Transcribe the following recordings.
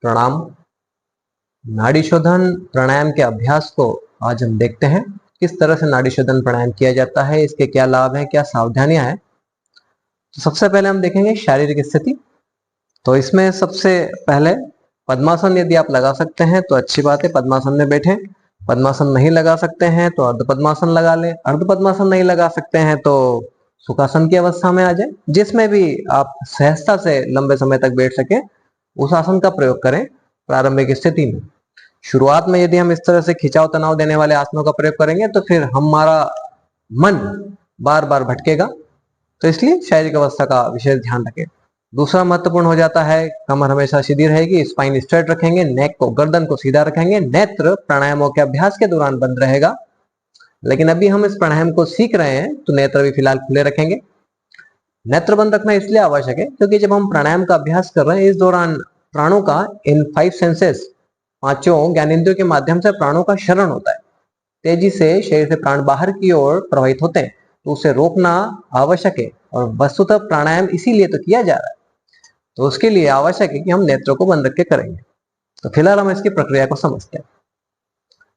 प्रणाम। नाड़ी शोधन प्राणायाम के अभ्यास को आज हम देखते हैं। किस तरह से नाड़ी शोधन प्राणायाम किया जाता है, इसके क्या लाभ हैं, क्या सावधानियां हैं। तो सबसे पहले हम देखेंगे शारीरिक स्थिति। तो इसमें सबसे पहले पद्मासन यदि आप लगा सकते हैं तो अच्छी बात है, पद्मासन में बैठें। पद्मासन नहीं लगा सकते हैं तो अर्ध पद्मासन लगा लें। अर्ध पद्मासन नहीं लगा सकते हैं तो सुखासन की अवस्था में आ जाए। जिसमें भी आप सहजता से लंबे समय तक बैठ सके उस आसन का प्रयोग करें। प्रारंभिक स्थिति में शुरुआत में यदि हम इस तरह से खिंचाव तनाव देने वाले आसनों का प्रयोग करेंगे तो फिर हमारा मन बार बार भटकेगा। तो इसलिए शारीरिक अवस्था का विशेष ध्यान रखें। दूसरा महत्वपूर्ण हो जाता है, कमर हमेशा सीधी रहेगी, स्पाइन स्ट्रेट रखेंगे, नेक को गर्दन को सीधा रखेंगे। नेत्र प्राणायामों के अभ्यास के दौरान बंद रहेगा, लेकिन अभी हम इस प्राणायाम को सीख रहे हैं तो नेत्र भी फिलहाल खुले रखेंगे। नेत्र बंद रखना इसलिए आवश्यक है क्योंकि जब हम प्राणायाम का अभ्यास कर रहे हैं इस दौरान प्राणों का इन 5 सेंसेस, पांचों ज्ञानेंद्रियों के माध्यम से प्राणों का क्षरण होता है। तेजी से शरीर से प्राण बाहर की ओर प्रवाहित होते हैं, तो उसे रोकना आवश्यक है। और वस्तुतः प्राणायाम इसीलिए तो किया जा रहा है, तो उसके लिए आवश्यक है कि हम नेत्रों को बंद रख के करेंगे। तो फिलहाल हम इसकी प्रक्रिया को समझते हैं।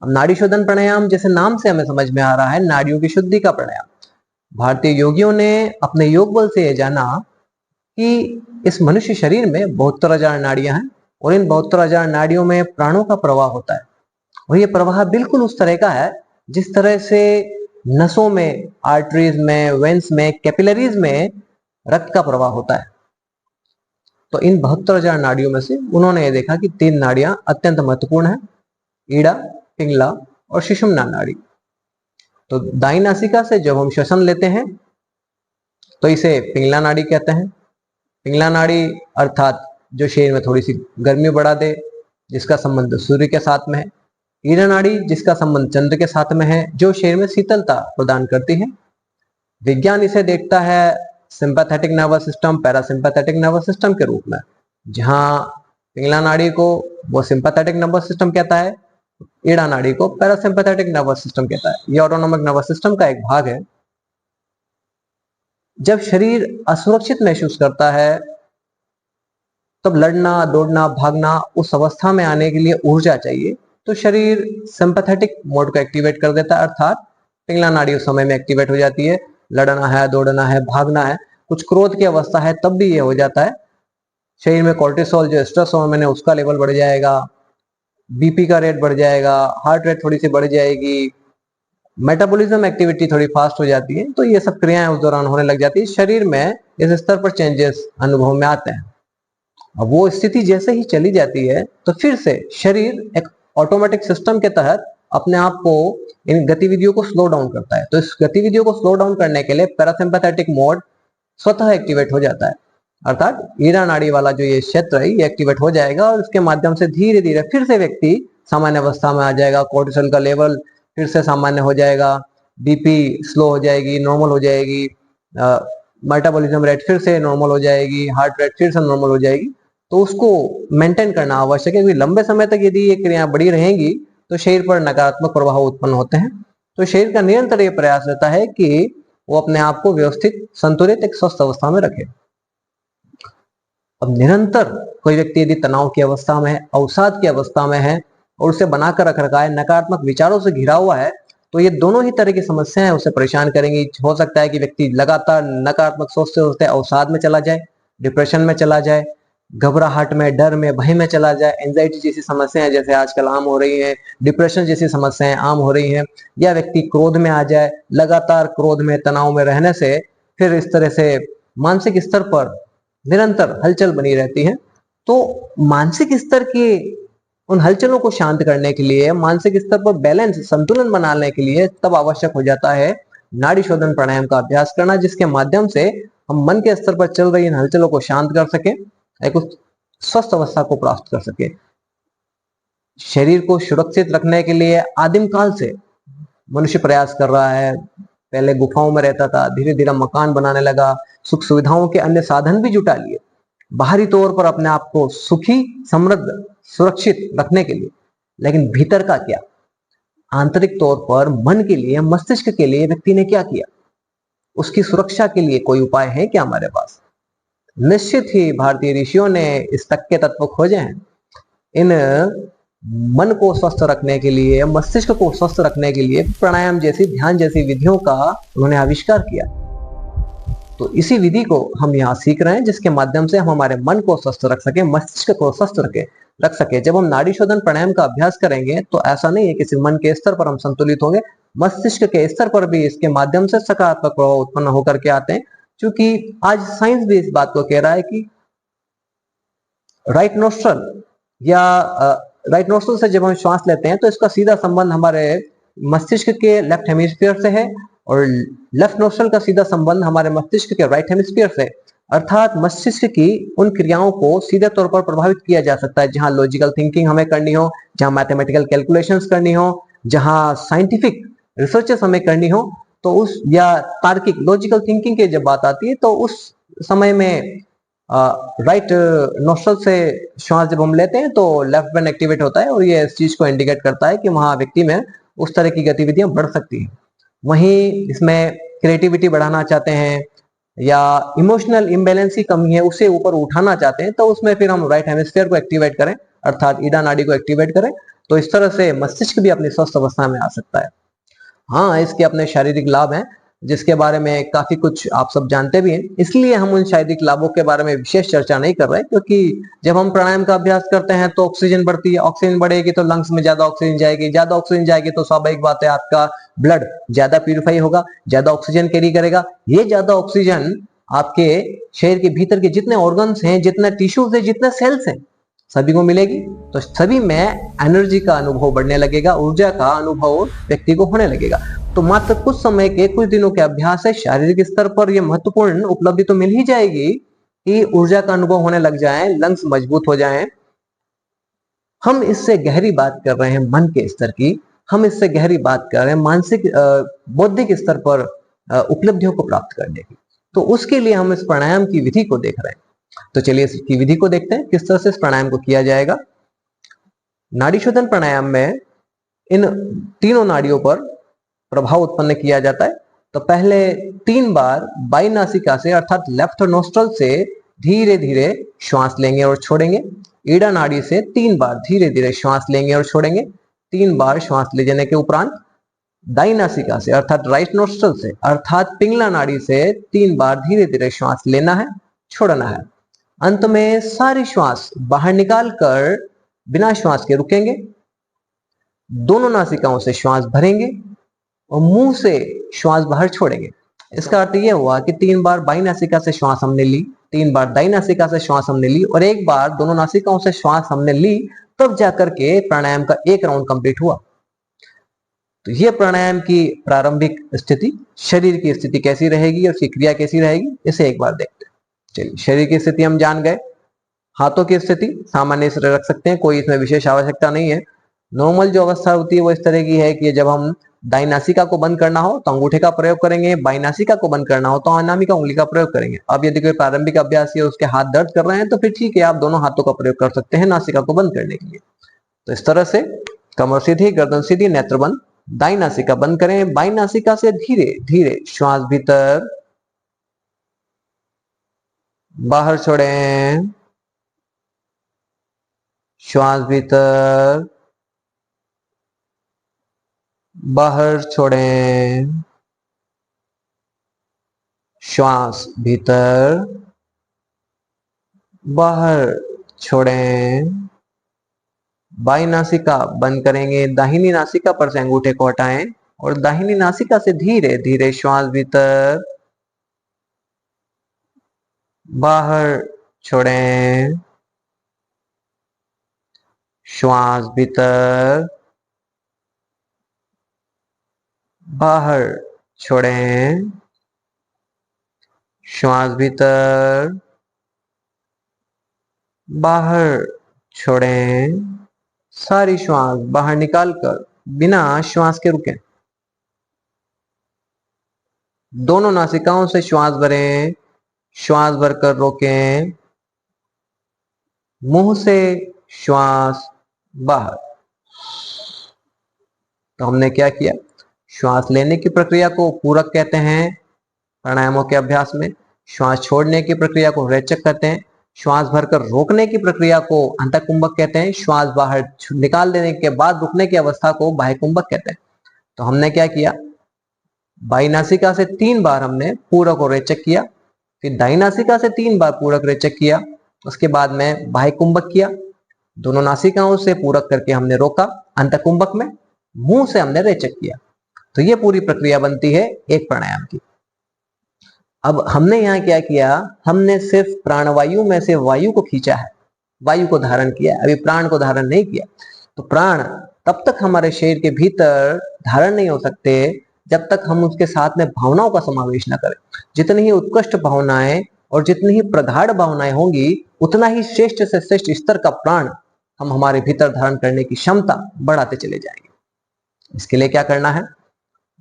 अब नाड़ी शोधन प्राणायाम, जैसे नाम से हमें समझ में आ रहा है, नाड़ियों की शुद्धि का प्राणायाम। भारतीय योगियों ने अपने योग बल से यह जाना कि इस मनुष्य शरीर में 72,000 नाड़ियां हैं और इन 72,000 नाड़ियों में प्राणों का प्रवाह होता है। और ये प्रवाह बिल्कुल उस तरह का है जिस तरह से नसों में, आर्टरीज में, वेन्स में, कैपिलरीज में रक्त का प्रवाह होता है। तो इन 72,000 नाड़ियों में से उन्होंने ये देखा कि 3 नाड़ियां अत्यंत महत्वपूर्ण है, ईड़ा, पिंगला और सुषुम्ना नाड़ी। तो दाई नासिका से जब हम श्वसन लेते हैं तो इसे पिंगला नाड़ी कहते हैं। पिंगला नाड़ी अर्थात जो शरीर में थोड़ी सी गर्मी बढ़ा दे, जिसका संबंध सूर्य के साथ में है। ईड़ा नाड़ी जिसका संबंध चंद्र के साथ में है, जो शरीर में शीतलता प्रदान करती है। विज्ञान इसे देखता है sympathetic nervous system, parasympathetic nervous system के रूप में। जहां पिंगला नाड़ी को वो सिंपैथेटिक नर्वस सिस्टम कहता है, ईड़ा नाड़ी को पैरासिम्पैथेटिक नर्वस सिस्टम कहता है। ये ऑटोनॉमिक नर्वस सिस्टम का एक भाग है। जब शरीर असुरक्षित महसूस करता है तब लड़ना, दौड़ना, भागना, उस अवस्था में आने के लिए ऊर्जा चाहिए, तो शरीर सिंपैथेटिक मोड को एक्टिवेट कर देता है, अर्थात पिंगला नाड़ी उस समय में एक्टिवेट हो जाती है। लड़ना है, दौड़ना है, भागना है, कुछ क्रोध की अवस्था है, तब भी ये हो जाता है। शरीर में कोर्टिसोल जो स्ट्रेस हार्मोन है उसका लेवल बढ़ जाएगा, बीपी का रेट बढ़ जाएगा, हार्ट रेट थोड़ी सी बढ़ जाएगी, मेटाबॉलिज्म एक्टिविटी थोड़ी फास्ट हो जाती है। तो ये सब क्रियाएं उस दौरान होने लग जाती है। शरीर में इस स्तर पर चेंजेस अनुभव में आते हैं। अब वो स्थिति जैसे ही चली जाती है तो फिर से शरीर एक ऑटोमेटिक सिस्टम के तहत अपने आप को, इन गतिविधियों को स्लो डाउन करता है। तो इस गतिविधियों को स्लो डाउन करने के लिए पैरासिम्पैथेटिक मोड स्वतः एक्टिवेट हो जाता है, अर्थात ईड़ा नाड़ी वाला जो ये क्षेत्र है ये एक्टिवेट हो जाएगा और इसके माध्यम से धीरे धीरे फिर से व्यक्ति सामान्य अवस्था में आ जाएगा। कोर्टिसोल का लेवल फिर से सामान्य हो जाएगा, बीपी स्लो हो जाएगी, नॉर्मल हो जाएगी, मेटाबॉलिज्म रेट फिर से नॉर्मल हो जाएगी, हार्ट रेट फिर से नॉर्मल हो जाएगी। तो उसको मेंटेन करना आवश्यक है, क्योंकि लंबे समय तक यदि ये क्रियाएं बढ़ी रहेंगी तो शरीर पर नकारात्मक प्रभाव उत्पन्न होते हैं। तो शरीर का निरंतर ये प्रयास रहता है कि वो अपने आप को व्यवस्थित, संतुलित, एक स्वस्थ अवस्था में रखे। अब निरंतर कोई व्यक्ति यदि तनाव की अवस्था में है, अवसाद की अवस्था में है और उसे बनाकर रख रखा है, नकारात्मक विचारों से घिरा हुआ है, तो ये दोनों ही तरह की समस्याएं उसे परेशान करेंगी। हो सकता है कि व्यक्ति लगातार नकारात्मक सोचते सोचते अवसाद में चला जाए, डिप्रेशन में चला जाए, घबराहट में, डर में, भय में चला जाए, एंजाइटी जैसी समस्याएं जैसे आजकल आम हो रही हैं, डिप्रेशन जैसी समस्याएं आम हो रही हैं, या व्यक्ति क्रोध में आ जाए। लगातार क्रोध में, तनाव में रहने से फिर इस तरह से मानसिक स्तर पर निरंतर हलचल बनी रहती है। तो मानसिक स्तर की उन हलचलों को शांत करने के लिए, मानसिक स्तर पर बैलेंस, संतुलन बनाने के लिए तब आवश्यक हो जाता है नाड़ी शोधन प्राणायाम का अभ्यास करना, जिसके माध्यम से हम मन के स्तर पर चल रही इन हलचलों को शांत कर सके, एक स्वस्थ अवस्था को प्राप्त कर सके। शरीर को सुरक्षित रखने के लिए आदिम काल से मनुष्य प्रयास कर रहा है। पहले गुफाओं में रहता था, धीरे धीरे मकान बनाने लगा, सुख सुविधाओं के अन्य साधन भी जुटा लिए, बाहरी तौर पर अपने आप को सुखी, समृद्ध, सुरक्षित रखने के लिए। लेकिन भीतर का क्या, आंतरिक तौर पर मन के लिए, मस्तिष्क के लिए व्यक्ति ने क्या किया, उसकी सुरक्षा के लिए कोई उपाय है क्या हमारे पास? निश्चित ही भारतीय ऋषियों ने इस तक के तत्व खोजे हैं। इन मन को स्वस्थ रखने के लिए, मस्तिष्क को स्वस्थ रखने के लिए प्राणायाम जैसी, ध्यान जैसी विधियों का उन्होंने आविष्कार किया। तो इसी विधि को हम यहाँ सीख रहे हैं, जिसके माध्यम से हम हमारे मन को स्वस्थ रख सके, मस्तिष्क को स्वस्थ रख सके। जब हम नाड़ी शोधन प्राणायाम का अभ्यास करेंगे तो ऐसा नहीं है कि सिर्फ मन के स्तर पर हम संतुलित होंगे, मस्तिष्क के स्तर पर भी इसके माध्यम से सकारात्मक प्रभाव उत्पन्न होकर के आते हैं। क्योंकि आज साइंस भी इस बात को कह रहा है कि राइट नोस्ट्रल से जब हम श्वास लेते हैं तो इसका सीधा संबंध हमारे मस्तिष्क के लेफ्ट हेमिस्फीयर से है, और लेफ्ट नोस्ट्रल का सीधा संबंध हमारे मस्तिष्क के राइट हेमिस्फीयर से। अर्थात मस्तिष्क की उन क्रियाओं को सीधे तौर पर प्रभावित किया जा सकता है, जहां लॉजिकल थिंकिंग हमें करनी हो, जहां मैथमेटिकल कैलकुलेशंस करनी हो, जहां साइंटिफिक रिसर्चेस हमें करनी हो, तो उस, या तार्किक लॉजिकल थिंकिंग की जब बात आती है तो उस समय में राइट नोस्ट्रल से श्वास जब हम लेते हैं तो लेफ्ट ब्रेन एक्टिवेट होता है, और ये इस चीज को इंडिकेट करता है कि वहां व्यक्ति में उस तरह की गतिविधियां बढ़ सकती हैं। वहीं इसमें क्रिएटिविटी बढ़ाना चाहते हैं या इमोशनल इम्बैलेंस की कमी है उसे ऊपर उठाना चाहते हैं, तो उसमें फिर हम राइट हेमिस्फीयर को एक्टिवेट करें, अर्थात ईडा नाड़ी को एक्टिवेट करें, तो इस तरह से मस्तिष्क भी अपनी स्वस्थ अवस्था में आ सकता है। हाँ, इसके अपने शारीरिक लाभ हैं, जिसके बारे में काफी कुछ आप सब जानते भी हैं, इसलिए हम उन शारीरिक लाभों के बारे में विशेष चर्चा नहीं कर रहे, क्योंकि जब हम प्राणायाम का अभ्यास करते हैं तो ऑक्सीजन बढ़ती है, ऑक्सीजन बढ़ेगी तो लंग्स में ज्यादा ऑक्सीजन जाएगी, ज्यादा ऑक्सीजन जाएगी तो स्वाभाविक बात है आपका ब्लड ज्यादा प्यूरिफाई होगा, ज्यादा ऑक्सीजन कैरी करेगा। ये ज्यादा ऑक्सीजन आपके शरीर के भीतर के जितने ऑर्गन्स हैं, जितने टिश्यूज हैं, जितने सेल्स हैं, सभी को मिलेगी, तो सभी में एनर्जी का अनुभव बढ़ने लगेगा, ऊर्जा का अनुभव व्यक्ति को होने लगेगा। तो मात्र कुछ समय के, कुछ दिनों के अभ्यास से शारीरिक स्तर पर यह महत्वपूर्ण उपलब्धि तो मिल ही जाएगी कि ऊर्जा का अनुभव होने लग जाए, लंग्स मजबूत हो जाएं। हम इससे गहरी बात कर रहे हैं मन के स्तर की, हम इससे गहरी बात कर रहे हैं मानसिक बौद्धिक स्तर पर उपलब्धियों को प्राप्त करने की। तो उसके लिए हम इस प्राणायाम की विधि को देख रहे हैं। तो चलिए इसकी विधि को देखते हैं, किस तरह से इस प्राणायाम को किया जाएगा। नाड़ी शोधन प्राणायाम में इन तीनों नाड़ियों पर प्रभाव उत्पन्न किया जाता है। तो पहले 3 बार बाई नासिका से, अर्थात लेफ्ट नोस्ट्रल से धीरे धीरे श्वास लेंगे और छोड़ेंगे। ईड़ा नाड़ी से 3 बार धीरे धीरे श्वास लेंगे और छोड़ेंगे। 3 बार श्वास ले जाने के उपरांत दाई नासिका से, अर्थात राइट नोस्ट्रल से, अर्थात पिंगला नाड़ी से 3 बार धीरे धीरे श्वास लेना है, छोड़ना है। अंत में सारी श्वास बाहर निकाल कर बिना श्वास के रुकेंगे, दोनों नासिकाओं से श्वास भरेंगे और मुंह से श्वास बाहर छोड़ेंगे। इसका अर्थ यह हुआ कि 3 बार बाई नासिका से श्वास हमने ली, 3 बार दाई नासिका से श्वास हमने ली, और 1 बार दोनों नासिकाओं से श्वास हमने ली, तब जाकर के प्राणायाम का 1 राउंड कंप्लीट हुआ। तो यह प्राणायाम की प्रारंभिक स्थिति, शरीर की स्थिति कैसी रहेगी और उसकी क्रिया कैसी रहेगी, इसे एक बार देखते हैं। चलिए, शरीर की स्थिति हम जान गए। हाथों की स्थिति सामान्य से रख सकते हैं, कोई इसमें विशेष आवश्यकता नहीं है। नॉर्मल जो अवस्था होती है वो इस तरह की है कि जब हम दाई नासिका को बंद करना हो तो अंगूठे का प्रयोग करेंगे, बाई नासिका को बंद करना हो तो अनामिका उंगली का प्रयोग करेंगे। अब यदि कोई प्रारंभिक अभ्यासी है, उसके हाथ दर्द कर रहे हैं, तो फिर ठीक है, आप दोनों हाथों का प्रयोग कर सकते हैं नासिका को बंद करने के लिए। तो इस तरह से कमर सीधी, गर्दन सीधी, नेत्र बंद, दाई नासिका बंद करें। बाई नासिका से धीरे धीरे श्वास भीतर बाहर छोड़ें, श्वास भीतर बाहर छोड़ें, श्वास भीतर बाहर छोड़ें। बाई नासिका बंद करेंगे, दाहिनी नासिका पर से अंगूठे को हटाएं और दाहिनी नासिका से धीरे धीरे श्वास भीतर बाहर छोड़ें, श्वास भीतर बाहर छोड़ें, श्वास भीतर बाहर छोड़ें। सारी श्वास बाहर निकालकर बिना श्वास के रुकें। दोनों नासिकाओं से श्वास भरें, श्वास भरकर रोकें, मुंह से श्वास बाहर। तो हमने क्या किया, श्वास लेने की प्रक्रिया को पूरक कहते हैं प्राणायामों के अभ्यास में, श्वास छोड़ने की प्रक्रिया को रेचक कहते हैं, श्वास भरकर रोकने की प्रक्रिया को अंतःकुंभक कहते हैं। श्वास बाहर निकाल देने के बाद रुकने की अवस्था को बाह्यकुंभक कहते हैं। तो हमने क्या किया, बाई नासिका से 3 बार हमने पूरक और रेचक किया, फिर दाई नासिका से 3 बार पूरक रेचक किया, उसके बाद में बाह्यकुंभक किया। दोनों नासिकाओं से पूरक करके हमने रोका अंतःकुंभक में, मुंह से हमने रेचक किया। तो ये पूरी प्रक्रिया बनती है एक प्राणायाम की। अब हमने यहाँ क्या किया, हमने सिर्फ प्राणवायु में से वायु को खींचा है, वायु को धारण किया है, अभी प्राण को धारण नहीं किया। तो प्राण तब तक हमारे शरीर के भीतर धारण नहीं हो सकते जब तक हम उसके साथ में भावनाओं का समावेश न करें। जितनी ही उत्कृष्ट भावनाएं और जितनी ही प्रगाढ़ भावनाएं होंगी, उतना ही श्रेष्ठ से श्रेष्ठ स्तर का प्राण हम हमारे भीतर धारण करने की क्षमता बढ़ाते चले जाएंगे। इसके लिए क्या करना है,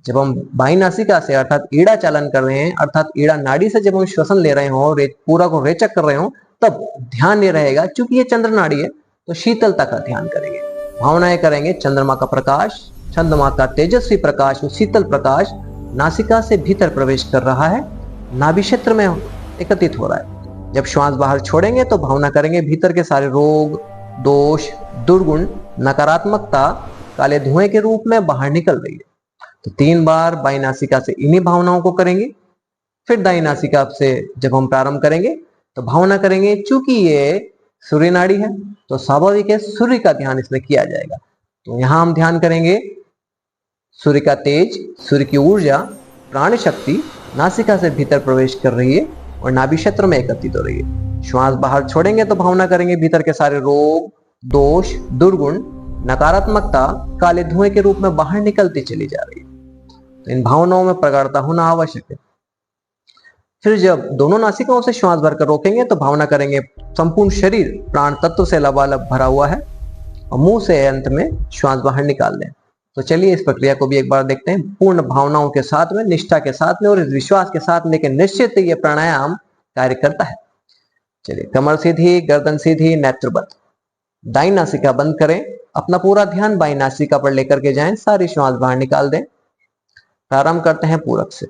जब हम बाई नासिका से अर्थात ईड़ा चालन कर रहे हैं, अर्थात ईड़ा नाड़ी से जब हम श्वसन ले रहे हो, पूरा को रेचक कर रहे हो, तब ध्यान ये रहेगा, क्योंकि ये चंद्र नाड़ी है तो शीतलता का ध्यान करेंगे। भावनाएं करेंगे, चंद्रमा का प्रकाश, चंद्रमा का तेजस्वी प्रकाश, वो शीतल प्रकाश नासिका से भीतर प्रवेश कर रहा है, नाभि क्षेत्र में एकत्रित हो रहा है। जब श्वास बाहर छोड़ेंगे तो भावना करेंगे, भीतर के सारे रोग, दोष, दुर्गुण, नकारात्मकता काले धुएं के रूप में बाहर निकल रही है। तो 3 बार बाई नासिका से इन्हीं भावनाओं को करेंगे। फिर दाई नासिका से जब हम प्रारंभ करेंगे तो भावना करेंगे, चूंकि ये सूर्य नाड़ी है तो स्वाभाविक है सूर्य का ध्यान इसमें किया जाएगा। तो यहां हम ध्यान करेंगे सूर्य का तेज, सूर्य की ऊर्जा, प्राण शक्ति नासिका से भीतर प्रवेश कर रही है और नाभि क्षेत्र में एकत्रित हो रही है। श्वास बाहर छोड़ेंगे तो भावना करेंगे, भीतर के सारे रोग, दोष, दुर्गुण, नकारात्मकता काले धुएं के रूप में बाहर निकलती चली जा रही है। तो इन भावनाओं में प्रगाढ़ता होना आवश्यक है। फिर जब दोनों नासिकाओं से श्वास भरकर रोकेंगे तो भावना करेंगे, संपूर्ण शरीर प्राण तत्व से लबालब भरा हुआ है, और मुंह से अंत में श्वास बाहर निकाल दें। तो चलिए इस प्रक्रिया को भी एक बार देखते हैं, पूर्ण भावनाओं के साथ में, निष्ठा के साथ में और इस विश्वास के साथ में कि निश्चित ये प्राणायाम कार्य करता है। चलिए, कमर सीधी, गर्दन सीधी, नेत्र बंद। दाई नासिका बंद करें, अपना पूरा ध्यान बाई नासिका पर लेकर के जाएं, सारी श्वास बाहर निकाल दें। प्रारंभ करते हैं पूरक से।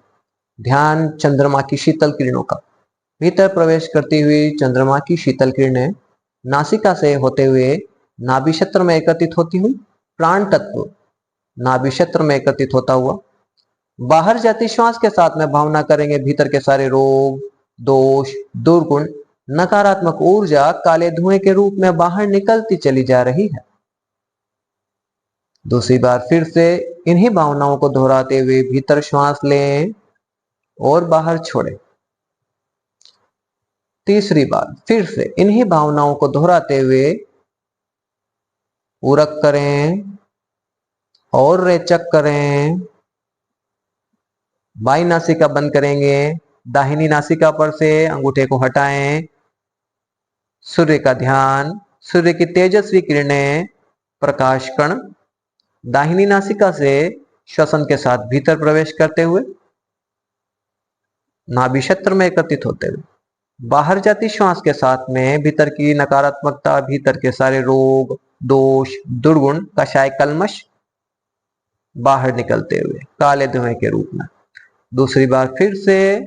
ध्यान चंद्रमा की शीतल किरणों का। भीतर प्रवेश करती हुई चंद्रमा की शीतल किरणें नासिका से होते हुए नाभि क्षेत्र में एकत्रित होती हुई, प्राण तत्व नाभि क्षेत्र में एकत्रित होता हुआ बाहर जाती श्वास के साथ में भावना करेंगे, भीतर के सारे रोग, दोष, दुर्गुण, नकारात्मक ऊर्जा काले धुएं के रूप में बाहर निकलती चली जा रही है। दूसरी बार फिर से इन्हीं भावनाओं को दोहराते हुए भीतर श्वास लें और बाहर छोड़ें। तीसरी बार फिर से इन्हीं भावनाओं को दोहराते हुए पूरक करें और रेचक करें। बाई नासिका बंद करेंगे, दाहिनी नासिका पर से अंगूठे को हटाएं। सूर्य का ध्यान, सूर्य की तेजस्वी किरणें, प्रकाश कण दाहिनी नासिका से श्वसन के साथ भीतर प्रवेश करते हुए नाभि क्षेत्र में एकत्रित होते हुए बाहर जाती श्वास के साथ में भीतर की नकारात्मकता, भीतर के सारे रोग, दोष, दुर्गुण, कषाय, कल्मश बाहर निकलते हुए काले धुएं के रूप में। दूसरी बार फिर से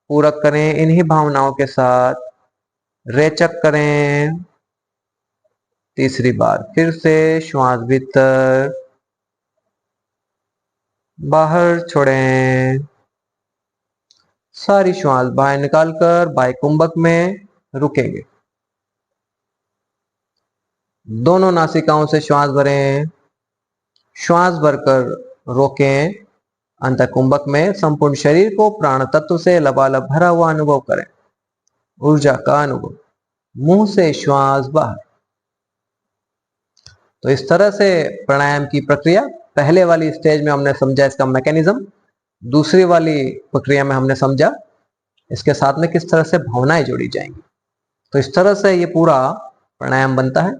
पूरक करें, इन्हीं भावनाओं के साथ रेचक करें। तीसरी बार फिर से श्वास भीतर बाहर छोड़ें। सारी श्वास बाहर निकालकर बाह्यकुंभक में रुकेंगे। दोनों नासिकाओं से श्वास भरें, श्वास भरकर रोकें। अंतःकुंभक में संपूर्ण शरीर को प्राण तत्व से लबालब भरा हुआ अनुभव करें, ऊर्जा का अनुभव। मुंह से श्वास बाहर। तो इस तरह से प्राणायाम की प्रक्रिया, पहले वाली स्टेज में हमने समझा इसका मैकेनिज्म, दूसरी वाली प्रक्रिया में हमने समझा इसके साथ में किस तरह से भावनाएं जोड़ी जाएंगी। तो इस तरह से ये पूरा प्राणायाम बनता है।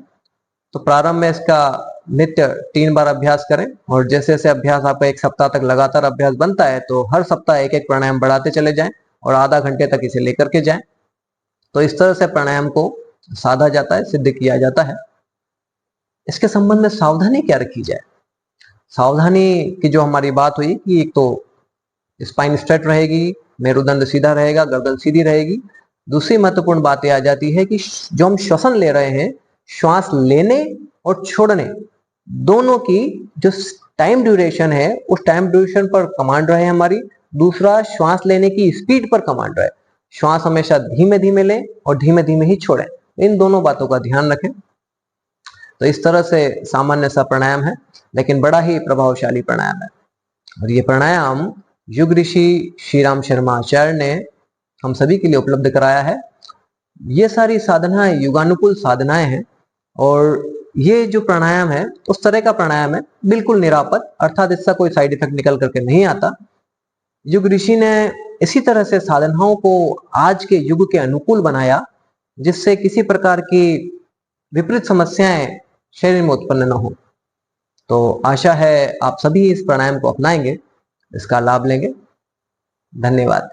तो प्रारंभ में इसका नित्य 3 बार अभ्यास करें, और जैसे जैसे अभ्यास आपका 1 सप्ताह तक लगातार अभ्यास बनता है तो हर सप्ताह एक एक प्राणायाम बढ़ाते चले जाएं और आधा घंटे तक इसे लेकर के जाएं। तो इस तरह से प्राणायाम को साधा जाता है, सिद्ध किया जाता है। इसके संबंध में सावधानी क्या रखी जाए? सावधानी की जो हमारी बात हुई कि एक तो स्पाइन स्ट्रेट रहेगी, मेरुदंड सीधा रहेगा, गर्दन सीधी रहेगी, दूसरी महत्वपूर्ण बात यह आ जाती है कि जो हम श्वसन ले रहे हैं, श्वास लेने और छोड़ने दोनों की जो टाइम ड्यूरेशन है उस टाइम ड्यूरेशन पर कमांड रहे हमारी। दूसरा, श्वास लेने की स्पीड पर कमांड रहे, श्वास हमेशा धीमे धीमे लें और धीमे धीमे ही छोड़ें। इन दोनों बातों का ध्यान रखें। तो इस तरह से सामान्य सा प्राणायाम है, लेकिन बड़ा ही प्रभावशाली प्राणायाम है। और ये प्राणायाम युग ऋषि श्री राम शर्मा आचार्य ने हम सभी के लिए उपलब्ध कराया है। ये सारी साधनाएं युगानुकूल साधनाएं हैं और ये जो प्राणायाम है उस तरह का प्राणायाम है, बिल्कुल निरापद, अर्थात इसका कोई साइड इफेक्ट निकल करके नहीं आता। युग ऋषि ने इसी तरह से साधनाओं को आज के युग के अनुकूल बनाया, जिससे किसी प्रकार की विपरीत समस्याएं शरीर में उत्पन्न न हो। तो आशा है आप सभी इस प्राणायाम को अपनाएंगे, इसका लाभ लेंगे। धन्यवाद।